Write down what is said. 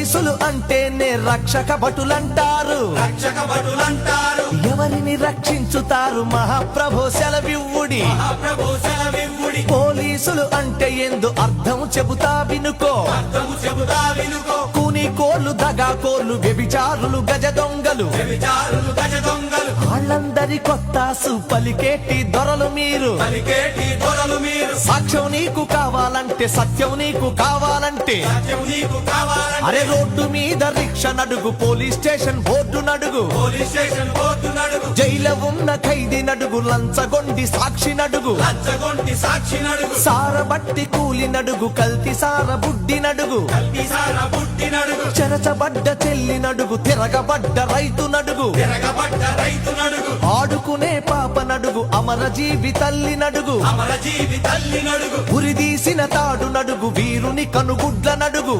పోలీసులు అంటేనే రక్షక భటులంటారు. ఎవరిని రక్షించుతారు మహాప్రభు సెలవివ్వుడి. పోలీసులు అంటే ఎందు అర్థం చెబుతా వినుకో. కూని కోళ్ళు దగా కోళ్ళు వ్యభిచారులు గజ దొంగలు. వాళ్ళందరి కొత్తాసు పలికేటి దొరలు మీరు. సాక్ష్యం నీకు కావాలంటే సత్యం నీకు కావాలంటే అరే రోడ్డు మీద రిక్ష నడుగు, పోలీస్ స్టేషన్ బోర్డు నడుగు. జైలు ఉన్న ఖైదీ నడుగు, లంచగొండి సాక్షి నడుగు. సారబట్టి కూలి నడుగు, కల్తీ సార బుడ్డి నడుగు. చెరచబడ్డ చెల్లి నడుగు, తిరగబడ్డ రైతు నడుగు. ఆడుకునే పాప నడుగు, అమరజీవి తల్లి నడుగు. ఉరిదీసిన తాడు నడుగు, వీరుని కనుగుడ్ల నడుగు.